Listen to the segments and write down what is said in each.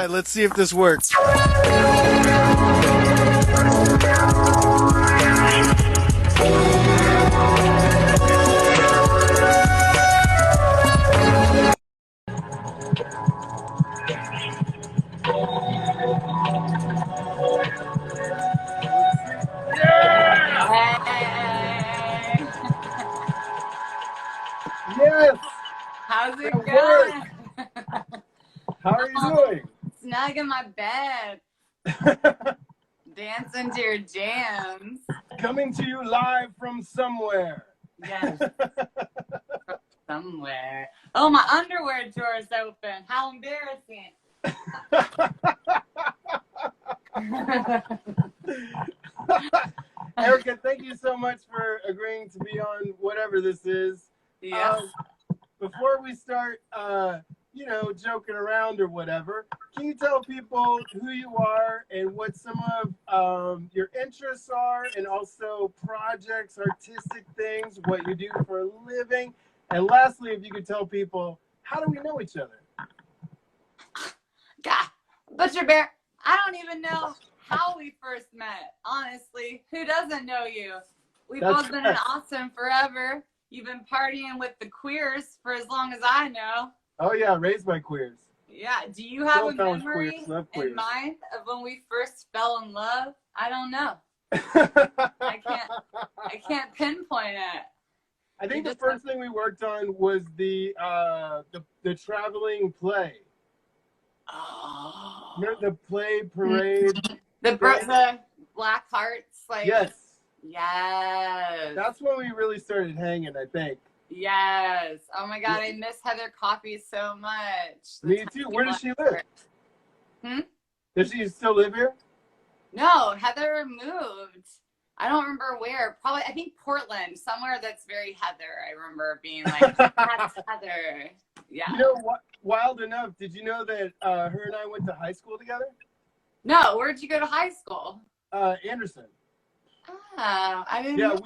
right, let's see if this works. Hey. Yes, How's it that going? worked. How are you doing? Snug in my bed, dancing to your jams. Coming to you live from somewhere. Yes, somewhere. Oh, my underwear drawer's open. How embarrassing. Erica, thank you so much for agreeing to be on whatever this is. Yes. Before we start, joking around or whatever, can you tell people who you are and what some of your interests are, and also projects, artistic things, what you do for a living? And lastly, if you could tell people, how do we know each other? God, Butcher Bear, I don't even know how we first met. Honestly, who doesn't know you? We've both been in Austin forever. You've been partying with the queers for as long as I know. Oh yeah, raised by queers. Yeah. Do you have a memory in mind of when we first fell in love? I don't know. I can't pinpoint it. I think the first thing we worked on was the traveling play. Oh. Remember the play parade? The Black Hearts, like. Yes. Yes. That's when we really started hanging, I think. Yes. Oh my God, I miss Heather Coffee so much. Me too. Where does she live? Does she still live here? No, Heather moved. I don't remember where. Probably, I think Portland, somewhere that's very Heather. I remember being like, that's Heather. Yeah. You know what? Wild enough, did you know that her and I went to high school together? No, where'd you go to high school? Anderson. Oh, I didn't. Yeah,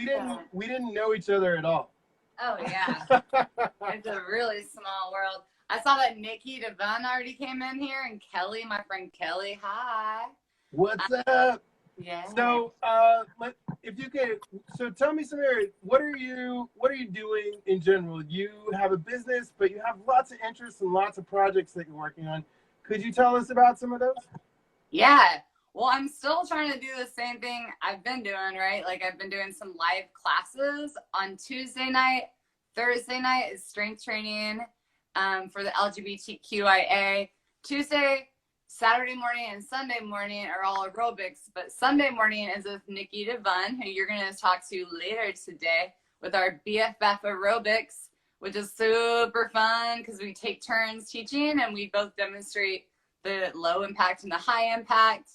we didn't know each other at all. Oh yeah, it's a really small world. I saw that Nikki Devon already came in here, and Kelly, my friend Kelly. Hi. What's up? Yeah. So, if you could, tell me what are you doing in general? You have a business, but you have lots of interests and lots of projects that you're working on. Could you tell us about some of those? Yeah. Well, I'm still trying to do the same thing I've been doing, right? Like I've been doing some live classes on Tuesday night. Thursday night is strength training for the LGBTQIA. Tuesday, Saturday morning, and Sunday morning are all aerobics. But Sunday morning is with Nikki Devon, who you're going to talk to later today with our BFF aerobics, which is super fun because we take turns teaching and we both demonstrate the low impact and the high impact.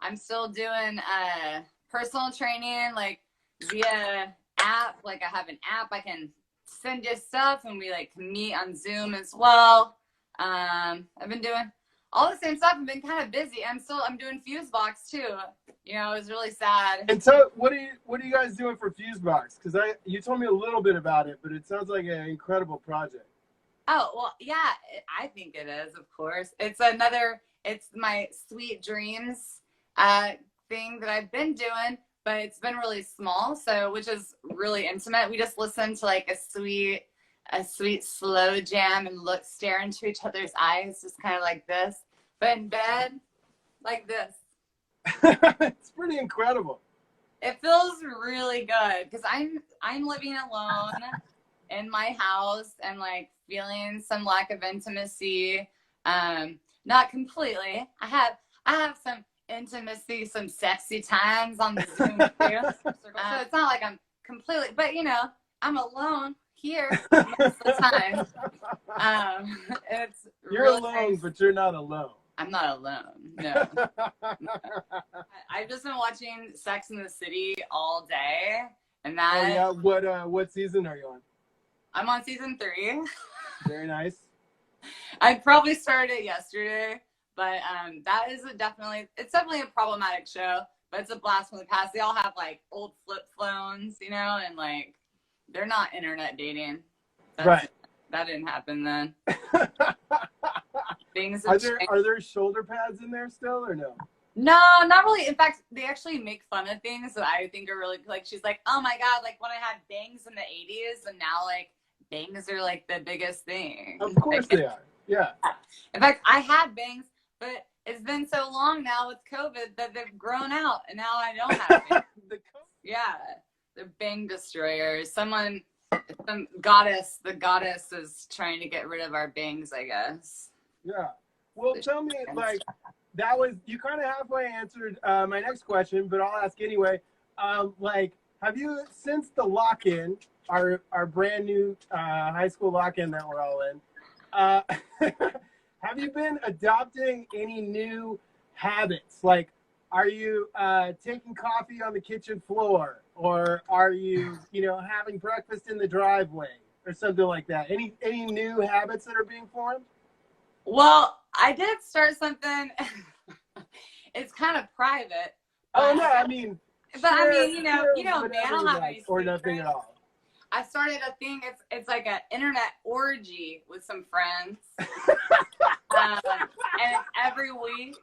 I'm still doing personal training, like via app. Like I have an app I can send you stuff, and we like can meet on Zoom as well. I've been doing all the same stuff. I've been kind of busy. I'm doing Fusebox too. You know, it was really sad. And so, what are you guys doing for Fusebox? Because you told me a little bit about it, but it sounds like an incredible project. Oh well, yeah, I think it is. Of course, it's my Sweet Dreams thing that I've been doing, but it's been really small, which is really intimate. We just listen to like a sweet slow jam and stare into each other's eyes, just kind of like this, but in bed like this. It's pretty incredible. It feels really good because I'm living alone in my house and like feeling some lack of intimacy. Not completely. I have some intimacy, some sexy times on the Zoom too. So it's not like I'm completely, but you know, I'm alone here most of the time. You're really alone, nice. But you're not alone. I'm not alone. No. I've just been watching Sex and the City all day, and that. Oh yeah. What season are you on? I'm on season 3. Very nice. I probably started it yesterday, but that is definitely a problematic show, but it's a blast from the past. They all have like old flip phones, you know, and like they're not internet dating. Right. That didn't happen then. Things Are have there changed. shoulder pads in there still or no? No, not really. In fact, they actually make fun of things that I think are really, like, she's like, oh my God, like when I had bangs in the 80s and now like bangs are like the biggest thing. Of course like, they are. Yeah. In fact, I had bangs, but it's been so long now with COVID that they've grown out and now I don't have bangs. Yeah, they're bang destroyers. Some goddess, the goddess is trying to get rid of our bangs, I guess. Yeah. Well, tell me, like, that was, you kind of halfway answered my next question, but I'll ask anyway. Like, have you, since the lock-in, our brand new high school lock-in that we're all in, have you been adopting any new habits? Like, are you taking coffee on the kitchen floor, or are you, having breakfast in the driveway, or something like that? Any new habits that are being formed? Well, I did start something. It's kind of private. Oh no, I mean. But sure, I mean, me, I don't have any or secrets. nothing at all. I started a thing. It's like an internet orgy with some friends, and it's every week.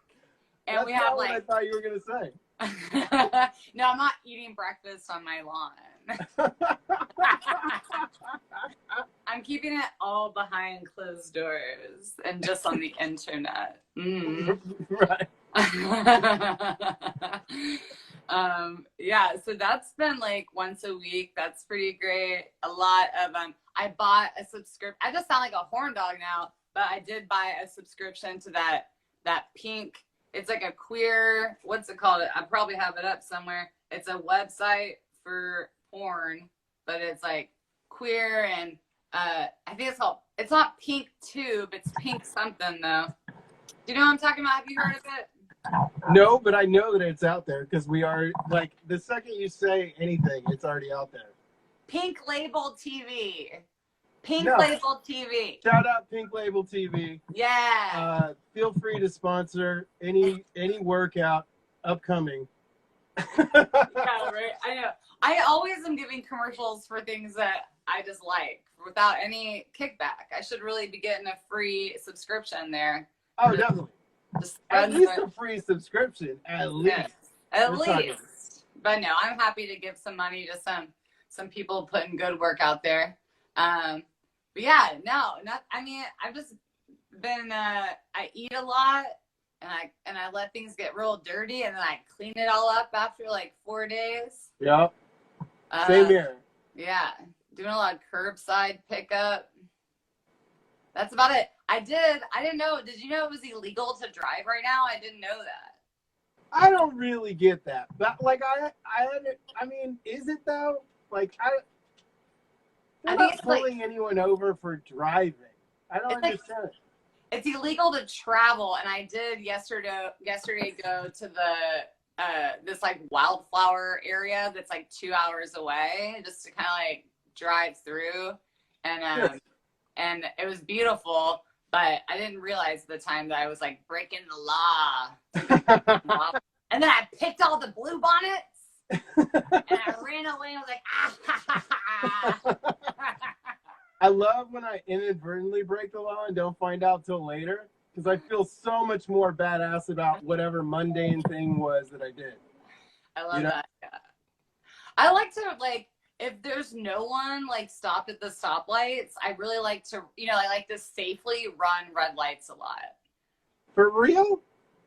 And That's we have not like. what I thought you were gonna say. No, I'm not eating breakfast on my lawn. I'm keeping it all behind closed doors and just on the internet. Right. Yeah, so that's been like once a week. That's pretty great. A lot of I bought a subscription. I just sound like a horn dog now, but I did buy a subscription to that pink. It's like a queer, what's it called? I probably have it up somewhere. It's a website for porn, but it's like queer and I think it's not Pink Tube, it's Pink something though. Do you know what I'm talking about? Have you heard of it? No, but I know that it's out there because we are, like, the second you say anything, it's already out there. Pink Label TV. Pink No. Label TV. Shout out Pink Label TV. Yeah. Feel free to sponsor any workout upcoming. Yeah, right. I know. I always am giving commercials for things that I just like without any kickback. I should really be getting a free subscription there. Oh, definitely. Just At least a free subscription. At least. Yes, at least. But no, I'm happy to give some money to some people putting good work out there. But yeah, no, I've just been I eat a lot and I let things get real dirty and then I clean it all up after like 4 days. Yep. Same here. Yeah. Doing a lot of curbside pickup. That's about it. I didn't know. Did you know it was illegal to drive right now? I didn't know that. I don't really get that. But like I mean, is it though? Like they're not pulling anyone over for driving. I don't understand it. It's illegal to travel, and I did yesterday go to the this like wildflower area that's like 2 hours away, just to kind of like drive through, and it was beautiful, but I didn't realize at the time that I was like breaking the law. And then I picked all the blue bonnets, and I ran away. And I was like, ah, ha, ha, ha. I love when I inadvertently break the law and don't find out till later, because I feel so much more badass about whatever mundane thing was that I did. I love that. Yeah. I like to, like, if there's no one like stopped at the stoplights, I really like to, I like to safely run red lights a lot. For real?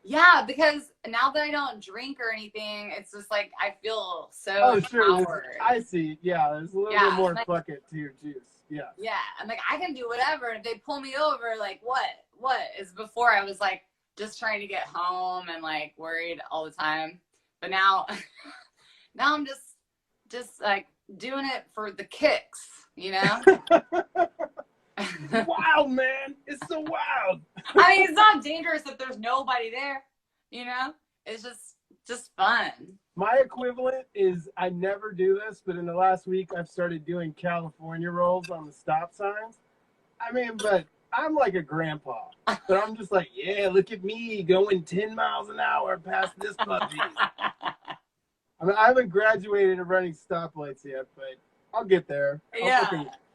Yeah, because now that I don't drink or anything, it's just like I feel so empowered. I see. Yeah, there's a little bit more bucket to your juice. Yeah. Yeah, I'm like, I can do whatever. If they pull me over, like, what? Is before I was like just trying to get home and like worried all the time. But now I'm just like doing it for the kicks, Wild, man. It's so wild. I mean, it's not dangerous if there's nobody there, It's just fun. My equivalent is, I never do this, but in the last week I've started doing California rolls on the stop signs. I mean, but I'm like a grandpa. But I'm just like, yeah, look at me going 10 miles an hour past this puppy. I mean, I haven't graduated to running stoplights yet, but I'll get there.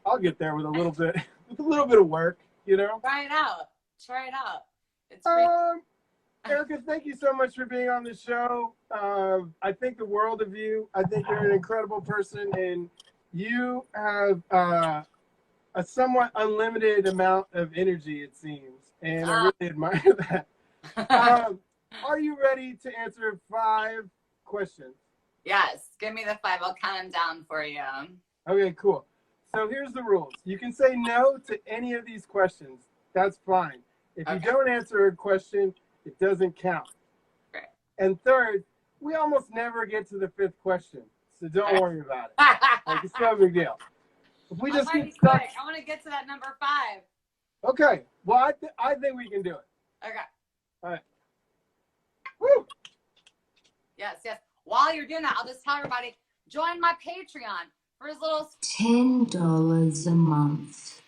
I'll get there with a little bit with a little bit of work, you know. Try it out. Try it out. It's free. Erica, thank you so much for being on the show. I think the world of you. I think you're an incredible person, and you have a somewhat unlimited amount of energy, it seems, and I really admire that. Are you ready to answer 5 questions? Yes, give me the 5. I'll count them down for you. Okay, cool. So here's the rules. You can say no to any of these questions. That's fine. If you don't answer a question, it doesn't count. Great. And third, we almost never get to the 5th question, so don't worry about it. Like, it's no big deal. If we just get stuck. I want to get to that number 5. Okay. Well, I think we can do it. Okay. All right. Woo! Yes, yes. While you're doing that, I'll just tell everybody, join my Patreon for as little $10 a month.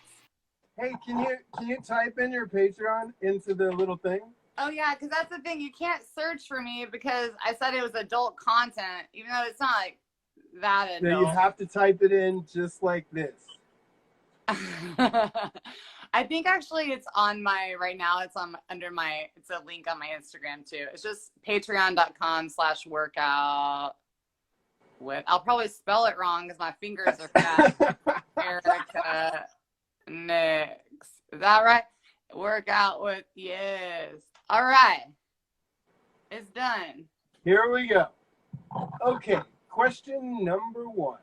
Hey, can you type in your Patreon into the little thing? Oh yeah, because that's the thing. You can't search for me because I said it was adult content, even though it's not like that adult. No, you have to type it in just like this. I think actually it's on my, right now it's on under my, it's a link on my Instagram too. It's just patreon.com/workout with, I'll probably spell it wrong because my fingers are fat. Erica Nix. Is that right? Workout with, yes. All right. It's done. Here we go. Okay. Question number 1.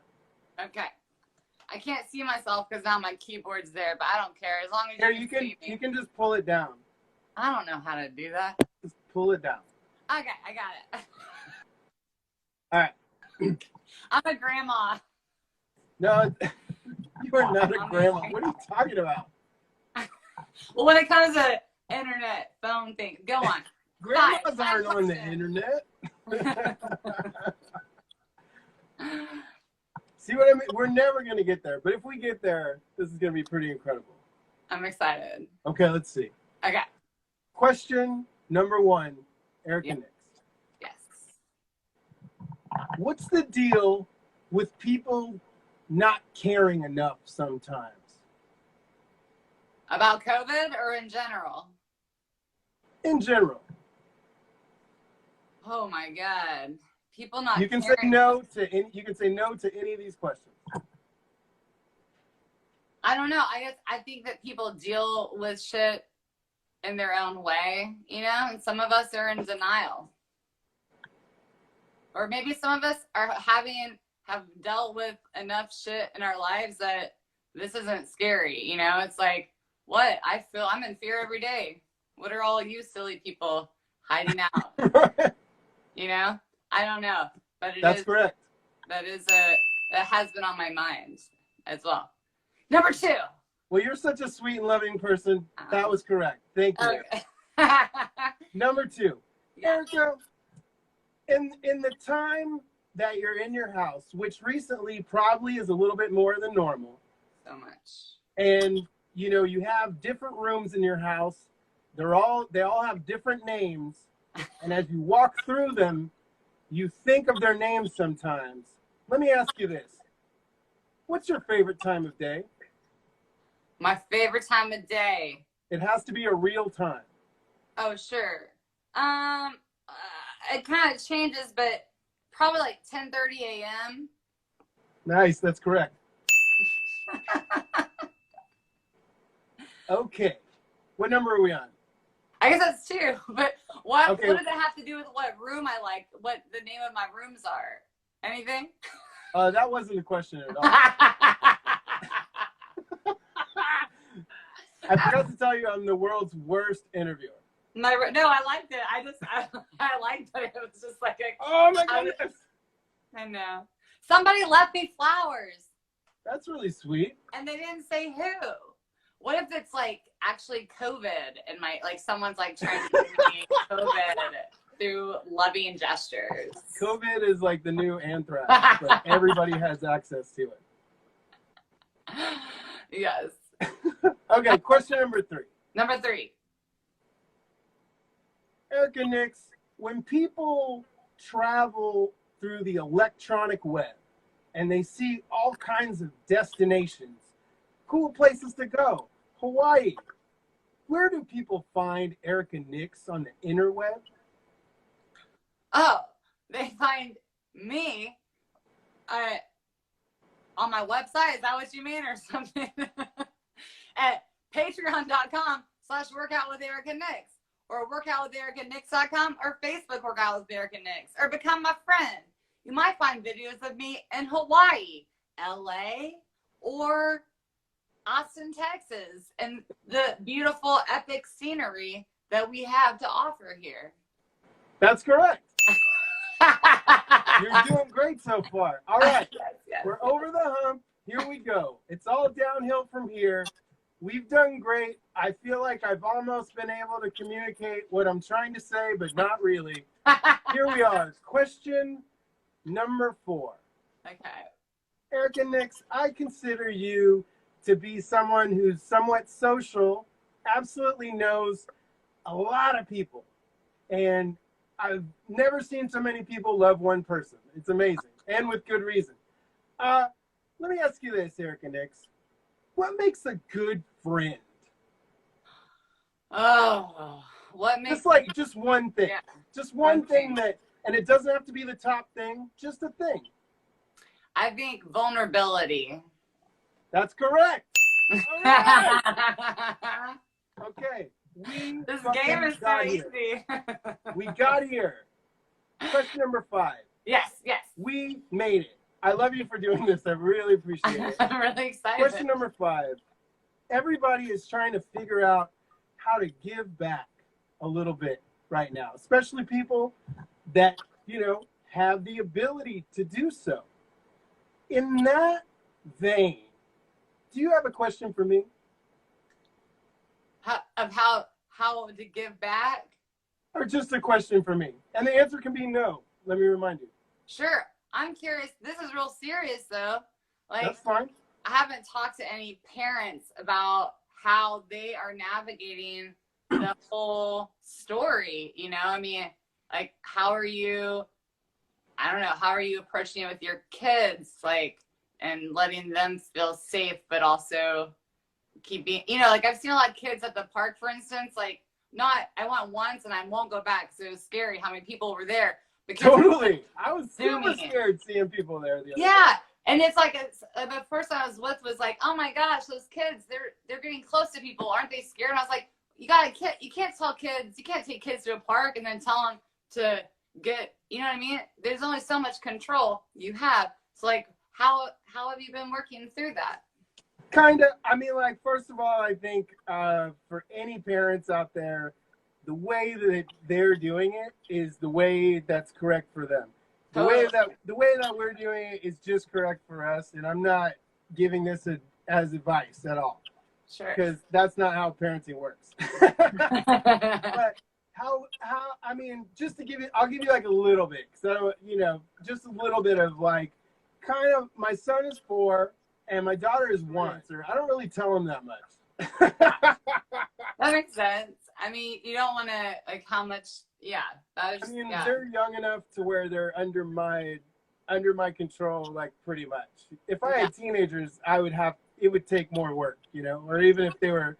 Okay. I can't see myself because now my keyboard's there, but I don't care as long as Here, you can see me. You can just pull it down. I don't know how to do that. Just pull it down. Okay, I got it. All right. I'm a grandma. No, you are not a grandma. What are you talking about? Well, when it comes to internet, phone thing, go on. Grandmas Five aren't on the questions. internet. See what I mean? We're never going to get there. But if we get there, this is going to be pretty incredible. I'm excited. Okay, let's see. Okay. Question number 1, Erica Nix. Yes. What's the deal with people not caring enough sometimes? About COVID or in general? In general. Oh my God. People not You can caring. say no to any, you can say no to any of these questions. I don't know. I think that people deal with shit in their own way, you know, and some of us are in denial. Or maybe some of us are have dealt with enough shit in our lives that this isn't scary, you know? It's like, what? I'm in fear every day. What are all you silly people hiding out? You know? I don't know. But That's correct. That has been on my mind as well. Number 2. Well, you're such a sweet and loving person. That was correct. Thank you. Okay. Number 2. Yeah. Erica, in the time that you're in your house, which recently probably is a little bit more than normal. So much. And you know, you have different rooms in your house. They all have different names. And as you walk through them, you think of their names sometimes. Let me ask you this. What's your favorite time of day? My favorite time of day. It has to be a real time. Oh, sure. It kind of changes, but probably like 10:30 a.m. Nice, that's correct. Okay. What number are we on? I guess that's 2. But what Okay. what does it have to do with what room I like? What the name of my rooms are? Anything? That wasn't a question at all. I forgot to tell you I'm the world's worst interviewer. No, I liked it. I liked it. It was just like a. Oh my goodness. I know. Somebody left me flowers. That's really sweet. And they didn't say who. What if it's like actually COVID and someone's like trying to give me COVID through loving gestures? COVID is like the new anthrax, but everybody has access to it. Yes. Okay, question number 3. Number 3. Erica Nix, when people travel through the electronic web and they see all kinds of destinations, cool places to go, Hawaii. Where do people find Erica Nix on the interweb? Oh, they find me on my website. Is that what you mean, or something? At patreon.com/workout with Erica Nix, or workoutwithericanix.com, or Facebook Workout with Erica Nix, or become my friend. You might find videos of me in Hawaii, LA, or Austin, Texas, and the beautiful epic scenery that we have to offer here. That's correct. You're doing great so far. All right. Yes. We're over the hump. Here we go. It's all downhill from here. We've done great. I feel like I've almost been able to communicate what I'm trying to say, but not really. Here we are. Question number 4. Okay. Erica Nix, I consider you to be someone who's somewhat social, absolutely knows a lot of people. And I've never seen so many people love one person. It's amazing, and with good reason. Let me ask you this, Erica Nix. What makes a good friend? Oh, what makes Just one thing. Yeah. Just one thing that, and it doesn't have to be the top thing, just a thing. I think vulnerability. That's correct. All right. Okay. This game is so easy. We got here. Question number 5. Yes. We made it. I love you for doing this. I really appreciate it. I'm really excited. Question number 5. Everybody is trying to figure out how to give back a little bit right now, especially people that, have the ability to do so. In that vein, do you have a question for me? How to give back? Or just a question for me? And the answer can be no. Let me remind you. Sure. I'm curious. This is real serious, though. That's fine. I haven't talked to any parents about how they are navigating the whole story. How are you? I don't know. How are you approaching it with your kids, and letting them feel safe, but also keeping, I've seen a lot of kids at the park, for instance, I went once and I won't go back because it was scary how many people were there. Totally. I was super scared seeing people there the other day. And it's the person I was with was oh my gosh, those kids, they're getting close to people. Aren't they scared? And I was like, you can't tell kids, you can't take kids to a park and then tell them to get, you know what I mean? There's only so much control you have. So how have you been working through that? Kind of. First of all, I think for any parents out there, the way that they're doing it is the way that's correct for them. The way that we're doing it is just correct for us, and I'm not giving this as advice at all. Sure. Because that's not how parenting works. But just to give you, I'll give you a little bit, so just a little bit of my son is 4 and my daughter is 1, so I don't really tell them that much. That makes sense. You don't want to how much. Yeah, they're young enough to where they're under my control, pretty much. If I had teenagers, it would take more work, or even if they were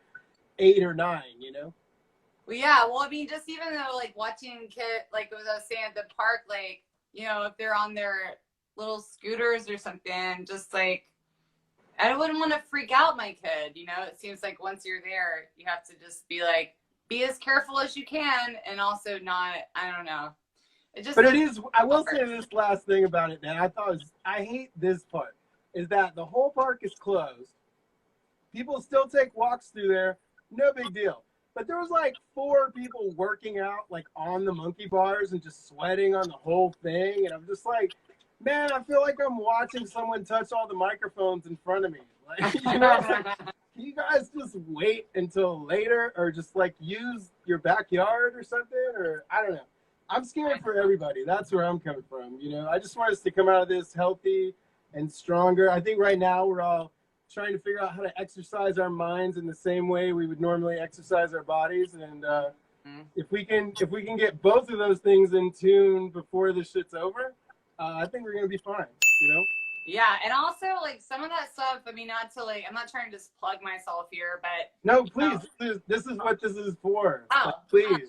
8 or 9, Well, yeah. Well, just even though watching kids, as I was saying at the park, if they're on their little scooters or something, just I wouldn't want to freak out my kid. It seems once you're there, you have to just be be as careful as you can, and also not, I don't know. But it is, I will say this last thing about it, man. I hate this part, is that the whole park is closed. People still take walks through there. No big deal. But there was 4 people working out on the monkey bars and just sweating on the whole thing. And I'm just man, I feel like I'm watching someone touch all the microphones in front of me. Can you guys just wait until later, or just use your backyard or something? Or I don't know. I'm scared for everybody. That's where I'm coming from. I just want us to come out of this healthy and stronger. I think right now we're all trying to figure out how to exercise our minds in the same way we would normally exercise our bodies. And if we can get both of those things in tune before this shit's over, I think we're gonna be fine. Yeah, and also like some of that stuff, I mean, not to like, I'm not trying to just plug myself here, but No, please. This is what this is for. Oh, like, please.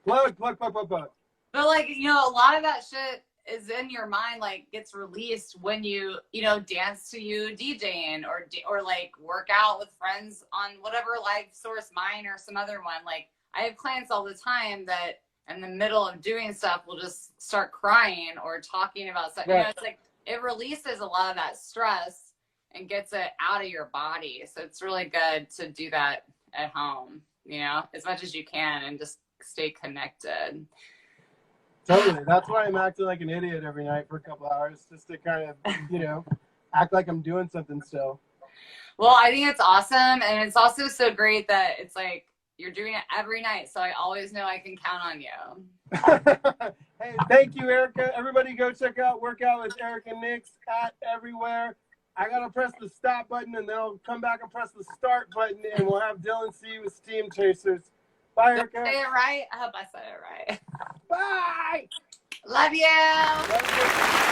Plug. but like, you know, a lot of that shit is in your mind, like gets released when you know, dance to you DJing or like work out with friends on whatever live source, mine or some other one. Like I have clients all the time that in the middle of doing stuff will just start crying or talking about stuff. Right. You know, it's like it releases a lot of that stress and gets it out of your body. So it's really good to do that at home, you know, as much as you can and just stay connected. Totally. That's why I'm acting like an idiot every night for a couple hours, just to kind of, you know, act like I'm doing something still. Well, I think it's awesome. And it's also so great that it's like you're doing it every night. So I always know I can count on you. Hey, thank you, Erica. Everybody go check out Workout with Erica Nix at everywhere. I got to press the stop button, and then I'll come back and press the start button, and we'll have Dylan see you with Steam Chasers. Bye, Erica. Did I say it right? I hope I said it right. Bye. Love you. Love you.